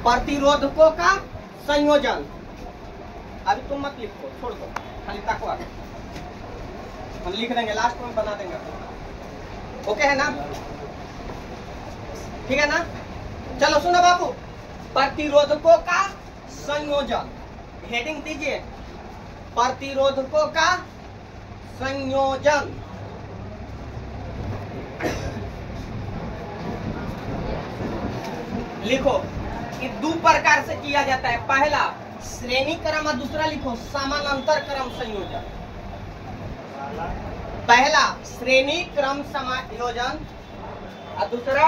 प्रतिरोधकों का संयोजन। अभी तुम मत लिखो, छोड़ दो, खाली तकवा हम लिख देंगे, लास्ट में बना देंगे। ओके है ना, ठीक है ना। चलो सुनो बाबू, प्रतिरोधकों का संयोजन, हेडिंग दीजिए प्रतिरोधकों का संयोजन। लिखो कि दो प्रकार से किया जाता है, पहला श्रेणी क्रम और दूसरा लिखो समानांतर क्रम संयोजन। पहला श्रेणी क्रम समायोजन और दूसरा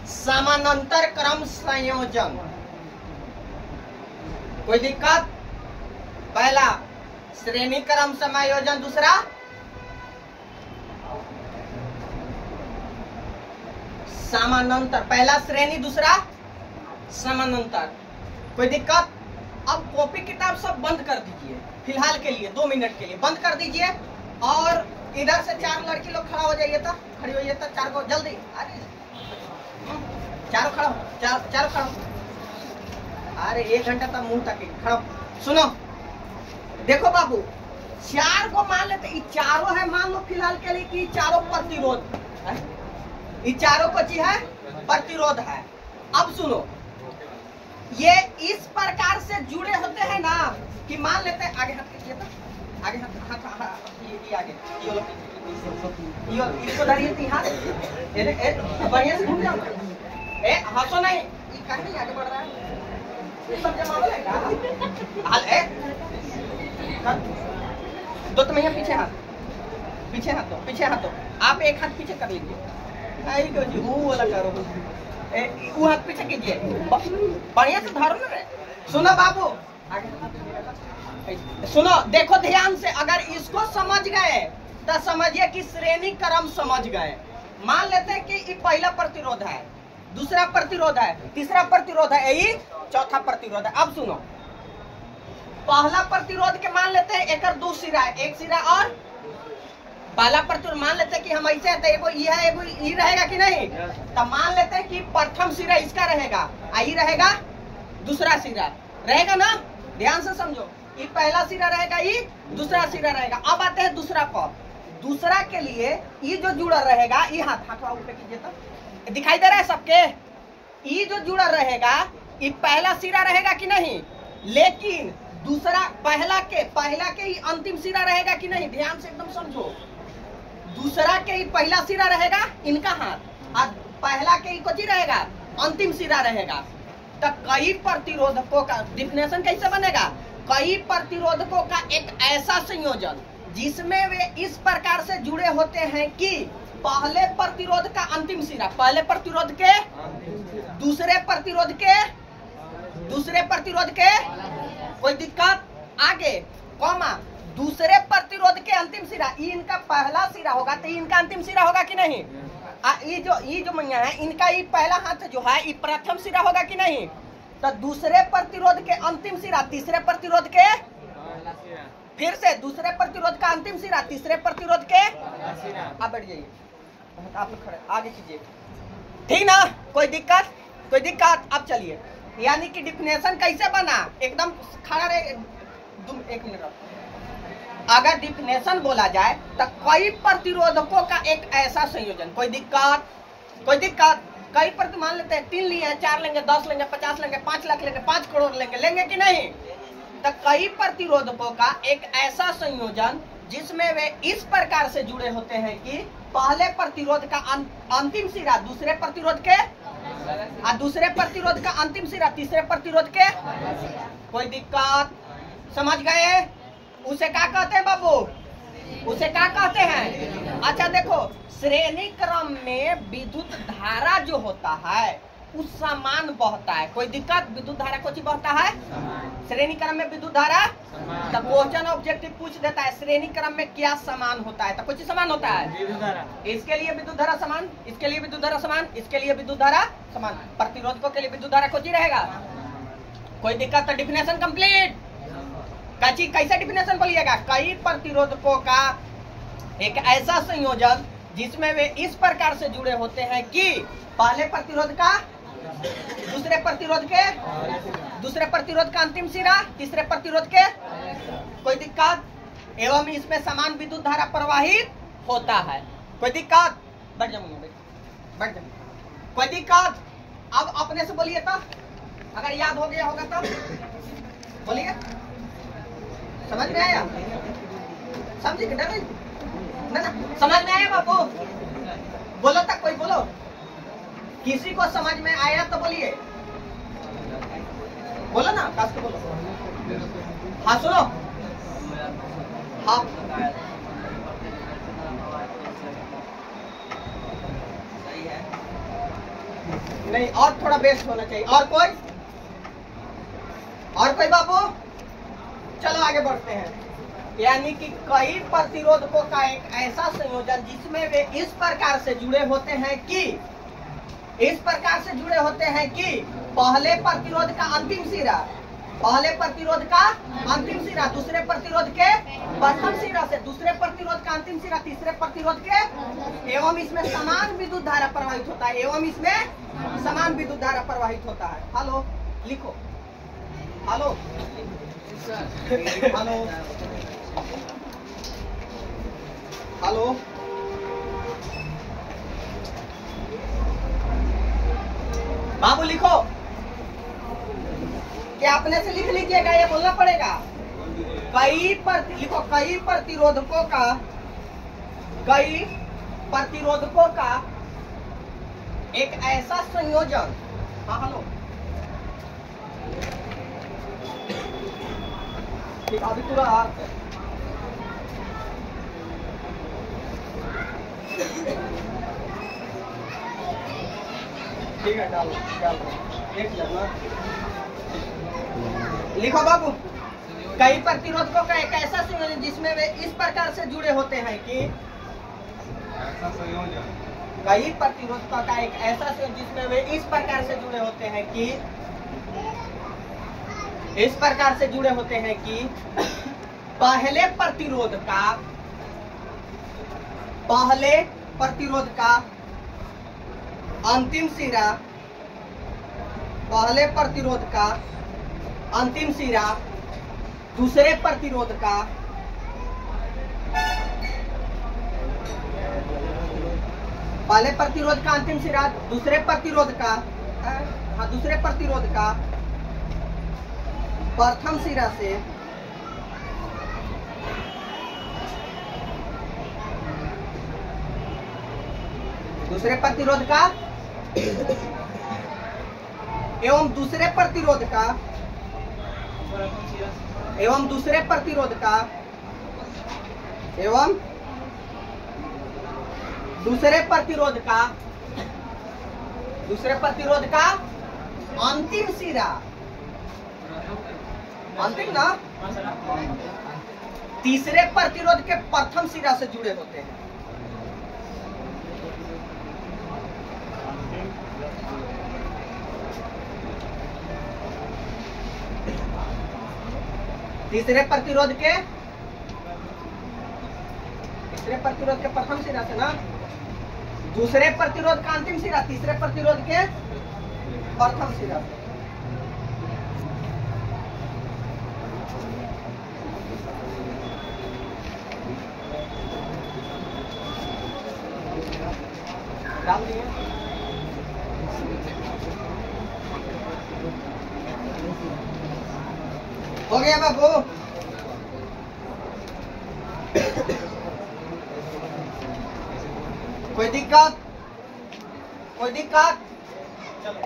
समानांतर क्रम संयोजन। कोई दिक्कत? पहला श्रेणी क्रम समायोजन, दूसरा समानांतर। पहला श्रेणी, दूसरा समानांतर। कोई दिक्कत? अब कॉपी किताब सब बंद कर दीजिए फिलहाल के लिए, 2 मिनट के लिए बंद कर दीजिए। और इधर से 4 लड़की लोग खड़ा हो जाइए, तो खड़ी होइए, तो 4 को जल्दी, अरे चारों खड़ा हो, चारों खड़ा हो। अरे 1 घंटा तक मुंह तक खड़ा हो। सुनो देखो बाबू, 4 को मान लेते, ये चारों है, मान लो फिलहाल के लिए कि चारों प्रतिरोध है, ये चारों को चीज है प्रतिरोध है। अब सुनो, ये इस प्रकार से जुड़े होते हैं ना कि मान लेते हैं, आगे हाथ कीजिए, तो आगे हाथ ये आगे, ये इसको धरिए, हाथ बढ़िया से घूम जाओ, हंसो नहीं, ये कहीं आगे बढ़ रहा है, सब जमा हो जाएगा। दो तुम यहाँ पीछे हाथ, पीछे हाथ दो, आप एक हाथ पीछे कर लीजिए, वो वाला करो, वो हाथ पीछे कीजिए, बढ़िया से धरो ना रे। सुनो बाबू, सुनो, देखो ध्यान से, अगर इसको समझ गए तो समझिए कि श्रेणी क्रम समझ गए। मान लेते हैं कि ये पहला प्रतिरोध है, दूसरा प्रतिरोध है, तीसरा प्रतिरोध है, यही चौथा प्रतिरोध है। अब सुनो, पहला प्रतिरोध के मान लेते हैं एक 2 सिरा है, एक सिरा और पहला प्रतिरोध मान लेते हैं कि हम ऐसे है, एगो ये है, एगो ये रहेगा कि नहीं, तो मान लेते हैं कि प्रथम सिरा इसका रहेगा, आई रहेगा, दूसरा सिरा रहेगा ना, ध्यान से समझो, ये पहला सिरा रहेगा, ये दूसरा सिरा रहेगा। अब आते हैं दूसरा पर, दूसरा के लिए ये जो जुड़ा रहेगा, ये हाथ ऊपर कीजिए, तो दिखाई दे रहा है सबके, ये जो जुड़ा रहेगा ये पहला सिरा रहेगा कि नहीं, लेकिन दूसरा पहला के ही अंतिम सिरा रहेगा कि नहीं, ध्यान से एकदम समझो, दूसरा के ही पहला सिरा रहेगा इनका हाथ, और पहला के ही कोची रहेगा, अंतिम सिरा रहेगा। तो कई प्रतिरोधकों का डिफिनेशन कैसे बनेगा, कई प्रतिरोधकों का एक ऐसा संयोजन जिसमें वे इस प्रकार से जुड़े होते हैं कि पहले प्रतिरोध का अंतिम सिरा पहले प्रतिरोध के, दूसरे प्रतिरोध के, कोई दिक्कत? आगे कॉमा, दूसरे प्रतिरोध के अंतिम सिरा, ये इनका पहला सिरा होगा तो इनका अंतिम सिरा होगा कि नहीं, ये जो मैया है इनका ये पहला हाथ जो है ये प्रथम सिरा होगा कि नहीं, तो दूसरे प्रतिरोध के अंतिम सिरा तीसरे प्रतिरोध के, फिर से दूसरे प्रतिरोध का अंतिम सिरा तीसरे प्रतिरोध के, अब बैठ जाइए, आप खड़े आगे कीजिए, ठीक ना, कोई दिक्कत? अब चलिए, यानी कि डिफिनेशन कैसे बना, एकदम खड़ा रहे, 1 मिनट। अगर डिफिनेशन बोला जाए तो कई प्रतिरोधकों का एक ऐसा संयोजन, कोई दिक्कत? कई प्रति मान लेते हैं 3 लिए, 4 लेंगे, 10 लेंगे, 50 लेंगे, 5 लाख लेंगे, 5 करोड़ लेंगे कि नहीं, तो कई प्रतिरोधकों का एक ऐसा संयोजन जिसमें वे इस प्रकार से जुड़े होते हैं कि पहले प्रतिरोध का अंतिम सिरा दूसरे प्रतिरोध के, और दूसरे प्रतिरोध का अंतिम सिरा तीसरे प्रतिरोध के। कोई दिक्कत? समझ गए? उसे क्या कहते हैं बाबू, उसे क्या कहते हैं? अच्छा देखो, श्रेणी क्रम में विद्युत धारा जो होता है उस समान बहता है। कोई दिक्कत? विद्युत धारा कौन सी बहता है? श्रेणी क्रम में विद्युत धारा। तो क्वेश्चन ऑब्जेक्टिव पूछ देता है श्रेणी क्रम में क्या समान होता है, तो कुछ समान होता है। इसके लिए विद्युत धारा समान, इसके लिए विद्युत धारा समान, इसके लिए विद्युत धारा समान। प्रतिरोधकों के लिए विद्युत धारा कौन सी रहेगा? कोई दिक्कत? तो डिफिनेशन कंप्लीट। कैसे डिफिनेशन बोलिएगा? कई प्रतिरोधकों का एक ऐसा संयोजन जिसमें वे इस प्रकार से जुड़े होते हैं कि पहले प्रतिरोध का दूसरे प्रतिरोध के दूसरे प्रतिरोध का अंतिम सिरा तीसरे प्रतिरोध के। कोई दिक्कत? एवं इसमें समान विद्युत धारा प्रवाहित होता है। कोई दिक्कत? बैठ जाऊंगा, बैठ जाऊंगा। कोई दिक्कत? अब अपने से बोलिए तो, अगर याद हो गया होगा तब बोलिए। समझ में आया? समझी कि नहीं? ना समझ में आया बाबू? बोलो तक, कोई बोलो। किसी को समझ में आया तो बोलिए, बोलो ना, कस के बोलो। हाँ सुनो, हाँ सही है। नहीं, और थोड़ा बेस्ट होना चाहिए। और कोई बाबू? चलो आगे बढ़ते हैं। यानी कि कई प्रतिरोधकों का एक ऐसा संयोजन जिसमें वे इस प्रकार से जुड़े होते हैं कि पहले प्रतिरोध का अंतिम सिरा दूसरे प्रतिरोध के प्रथम सिरा से दूसरे प्रतिरोध का अंतिम सिरा तीसरे प्रतिरोध के, एवं इसमें समान विद्युत धारा प्रवाहित होता है। हेलो लिखो, हेलो हेलो हेलो बाबू लिखो। क्या अपने से लिख लीजिएगा, ये बोलना पड़ेगा। कई प्रतिरोधकों का एक ऐसा संयोजन। हाँ हेलो, ठीक, अभी पूरा ठीक है, डालो देख लेना। लिखो बाबू, कई प्रतिरोधकों का एक ऐसा संयोजन जिसमें वे इस प्रकार से जुड़े होते हैं कि कई प्रतिरोधकों का एक ऐसा संयोजन जिसमें वे इस प्रकार से जुड़े होते हैं कि पहले प्रतिरोध का अंतिम सिरा दूसरे प्रतिरोध का पहले प्रतिरोध का अंतिम सिरा दूसरे प्रतिरोध का प्रथम सिरा से दूसरे प्रतिरोध का एवं दूसरे प्रतिरोध का अंतिम सिरा, अंतिम ना, तीसरे प्रतिरोध के प्रथम सिरा से जुड़े होते हैं। तीसरे प्रतिरोध के प्रथम सिरा से ना, दूसरे प्रतिरोध का अंतिम सिरा तीसरे प्रतिरोध के प्रथम सिरा से। डाल दिए। हो गया बाबू? कोई दिक्कत? चलो